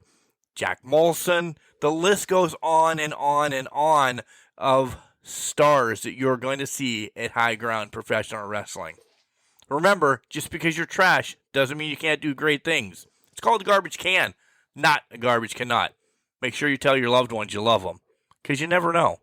Jack Molson. The list goes on and on and on of stars that you're going to see at high ground professional wrestling. Remember, just because you're trash doesn't mean you can't do great things. It's called a garbage can, not a garbage cannot. Make sure you tell your loved ones you love them, because you never know.